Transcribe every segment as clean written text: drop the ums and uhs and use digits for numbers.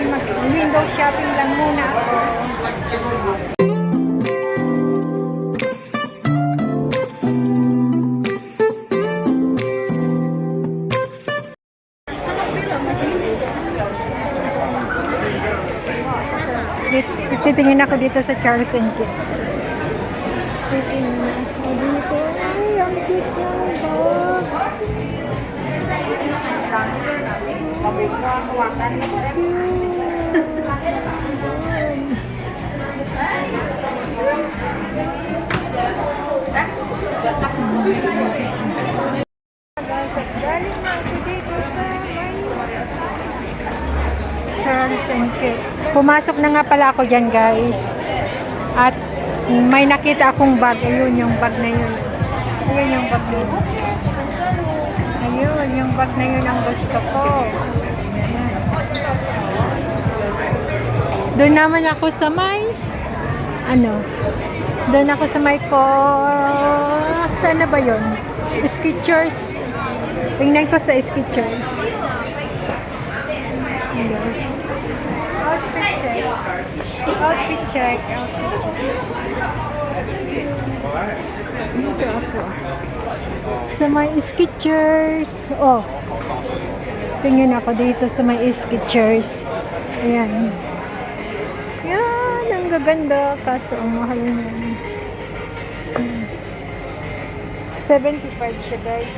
Mag-window shopping lang muna ako. Titingin ako dito sa Charles and Kit. Titingin ako dito. Ay, ang cute ng bag. Galing na ako dito sa Charles and Kit. Pumasok na nga pala ako dyan, guys. At may nakita akong bag. Ayun yung bag na yun. Ayun yung bag na yun. Ayun yung bag na yun ang gusto ko. Ayan. Doon naman ako sa may doon ako sa may saan na ba yun? Skechers. Tingnan ko sa Skechers. Yes. Outfit check. Outfit check. Outfit check. Dito ako. Sa may Skechers. Oh. Tingin ako dito sa may Skechers. Ayan. Yan. Ang gaganda. Kaso ang mahal niya. 75 siya, guys.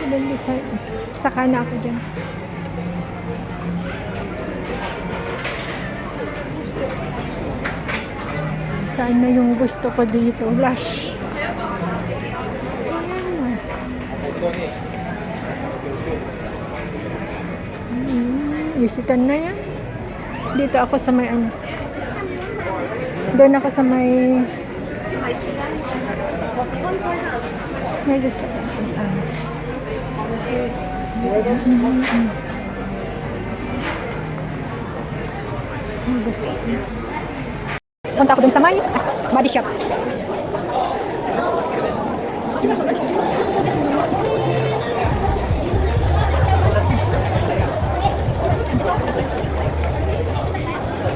75. Saka na ako dyan. Saan na yung gusto ko dito? Blush. Isitan na yan. Dito ako sa may doon ako sa may gusto ko. Gusto ko. Punta ako dun sa may body shop.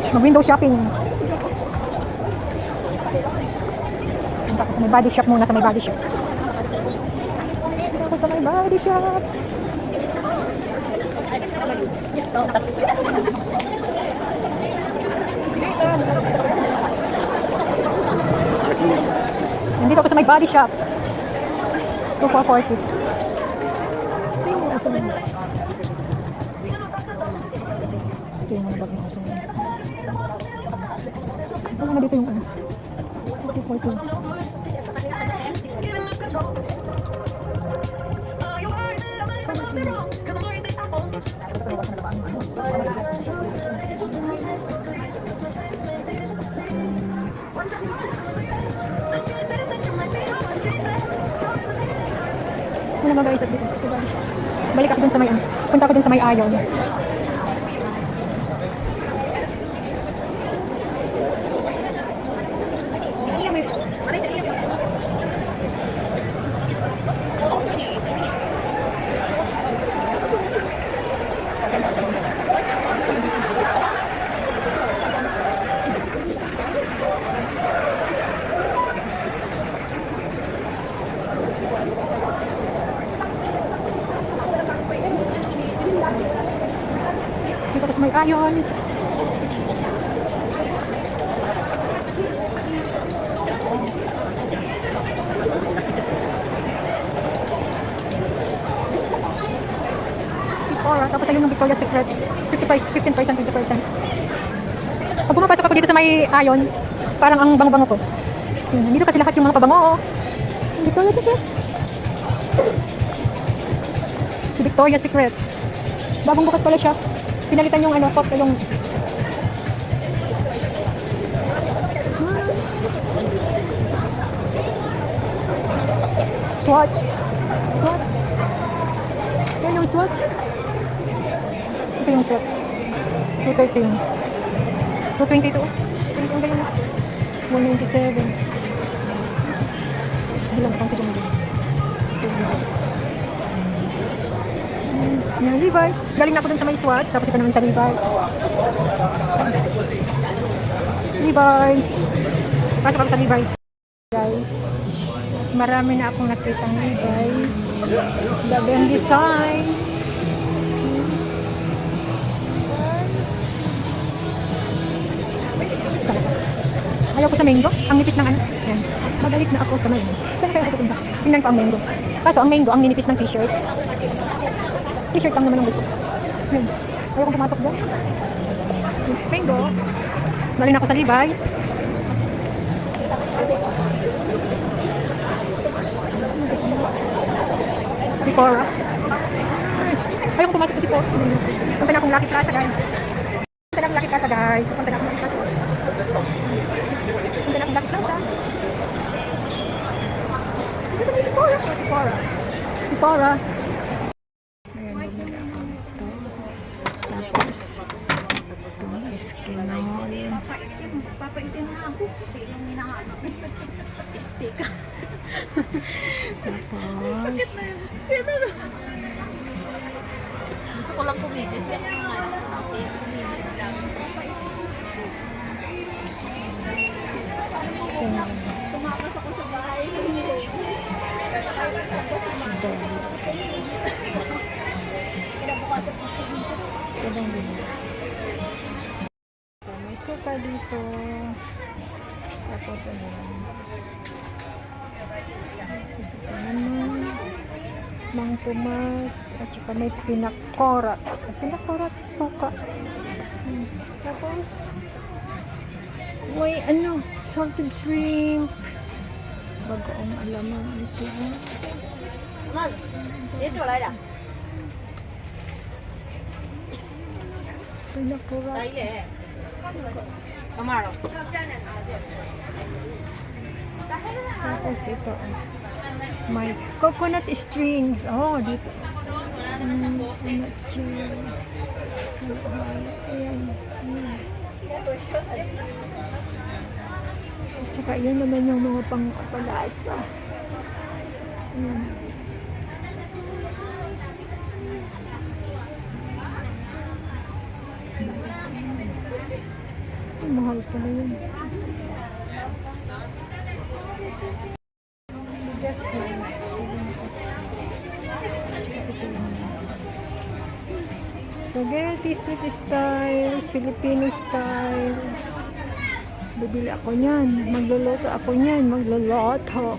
Mag-window shopping. Punta ako sa may body shop muna, sa may body shop. Punta ako sa may body shop. Nandito ako sa may body shop. 2,440. Ito yung mga bag na usong. Wala na dito yung 2,440. Wala mga guys at dito sa body shop. Balik ako dun sa may punta ako dun sa may ayon. Dito kasi may ayon. Sephora, tapos ayun yung Victoria's Secret. 15%, 20%. Pag pumapasok ako dito sa may ayon, parang ang bango-bango ko. Dito kasi lahat yung mga pabango. Victoria's Secret. Si Victoria's Secret. Bagong bukas pala siya. Pinalitan yung pop yung Swatch. Yan yung Swatch. Ito yung Swatch. 213. 222. Ang galing na. 197. Bilang pang sa dyan. Yan, Levi's. Galing na ako dun sa may Swatch, tapos ito naman sa Levi's. Levi's. Pasok ako sa Levi's. Guys, marami na akong nakitang Levi's. Gabi ang design. Saan ako? Ayaw ko sa mango. Ang nipis ng ano. Yan. Magalit na ako sa mango. Saan kaya ako pupunta? Tingnan ko ang mango. Kaso ang mango, ang ninipis ng t-shirt. T-shirt lang naman ang gusto. Yan. Ayaw kong pumasok doon. Mango. Galing ako sa Levi's. Si Cora. Ayaw kong pumasok sa si Cora. Punta na akong Lucky Plaza, guys. Punta na akong Lucky Plaza, guys. Punta na akong Lucky Plaza. Punta na akong Lucky Plaza. Gusto mo si Cora? Si Cora. Si Cora. Ayan, bumili ako ito. Tapos, itong Eskinol. Papaitin na ako. Yung hinahanap. Stick. Tapos, Gusto ko lang kumilis. Yan yung kumilis lang. Tumakas ako sa bahay. Kinabukasan ako dito. ibang bumili. So, may suka dito. Tapos, ano yan. Tapos, ito naman. Mang Tomas. At saka may pinakorat. Pinakorat, suka. Tapos, may ano, salted shrimp. Bagoong alamang siya. Man, dito来的。 Pinakorat. Amaro. Tapos ito, may coconut strings. Oh, dito. Coconut strings. Ayan. At saka yun naman yung mga pang-palasa. Ayan. Ay, mahal pala yun. Bigas guys. Spaghetti, sweet styles, Filipino styles. Bibili ako niyan. Magluluto ako niyan. Magluluto.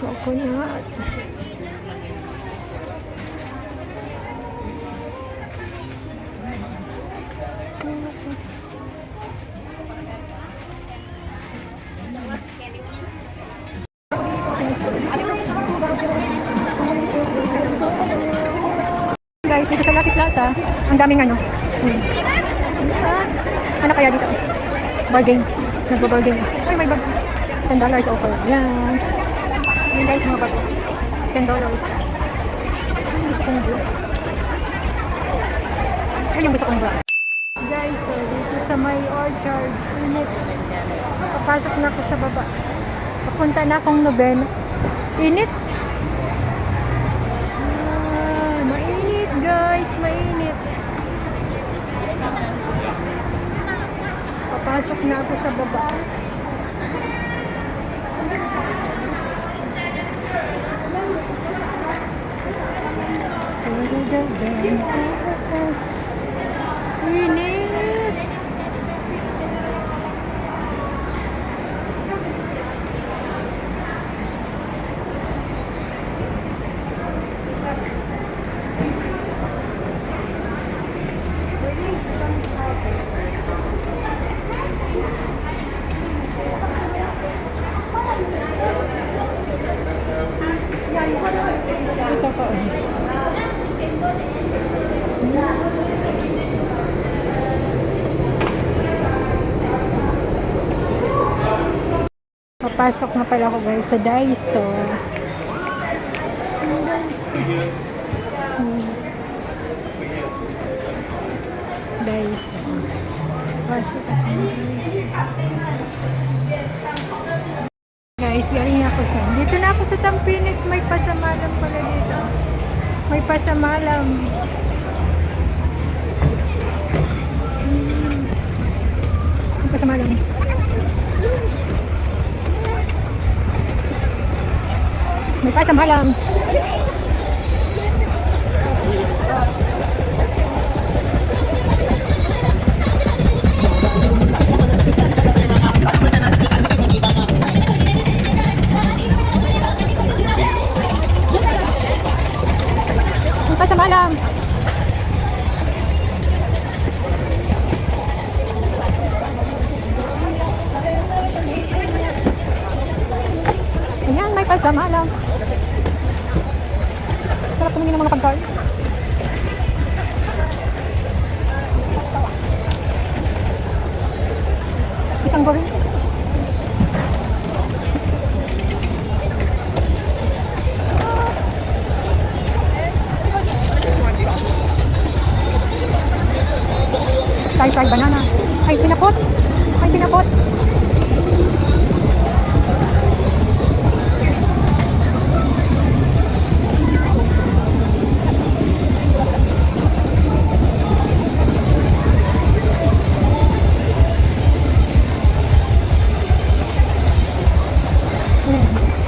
Coconut. Guys, dito sa Lucky Plaza, ang daming ano. Ano kaya dito? Bargain. Nagbo-bargain. Ay, may bag. $10 offer. Yan. Yan guys, mga bag. $10. Ang gusto kong bag. Ay, yung gusto kong bag. Guys, so dito sa may orchard. Init. Papasok na ako sa baba. Papunta na akong Noben. Init. Mainit guys, mainit. Papasok na ako sa baba. Init. Ito po. Papasok na pala ako guys sa Daiso. Daiso. Pasok ako. Guys, galing ako sa... Dito na ako sa Tampines. May pasamalan pala dito. May pasamalam. May pasamalam. May pasamalam. May pasamalam. Ayan, may pasamalam. Sarap tumingin ng mga pagkain. Isang goreng. Fried banana. Ay, tinapot. Ay, tinapot.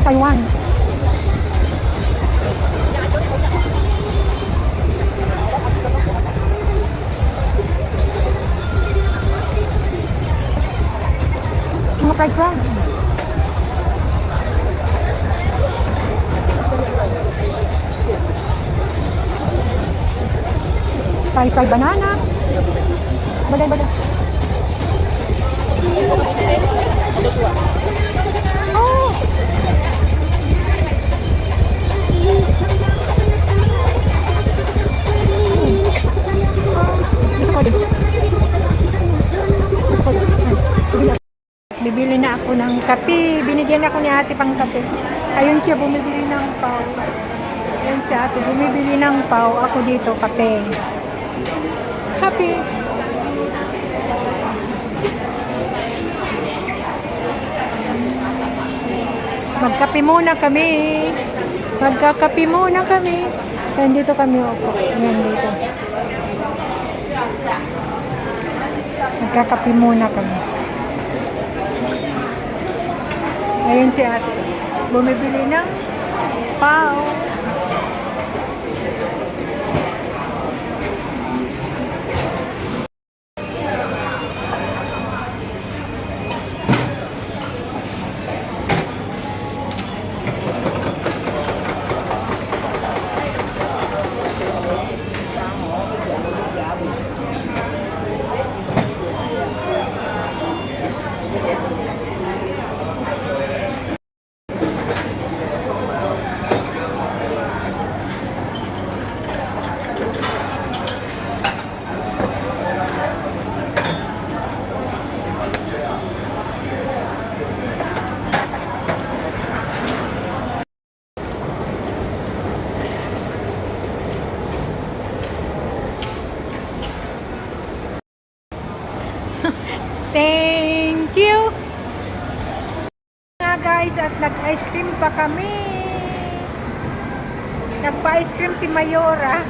Taiwan. Mga fried crab. Fried banana. Baday. Oh! Bibili na ako ng kape. Binigyan ako ni ate pang kape. Ayun siya bumibili ng pau. Ayun si ate bumibili ng pau. Ako dito kape. Kape. Magkape muna kami. Magkakape muna kami. Ayan dito kami upo. Ayan dito. Magkakape muna kami. Ayun si ate. Bumibili ng pau. Thank you! Nga guys, at nag-ice cream pa kami. Nagpa-ice cream si Mayora.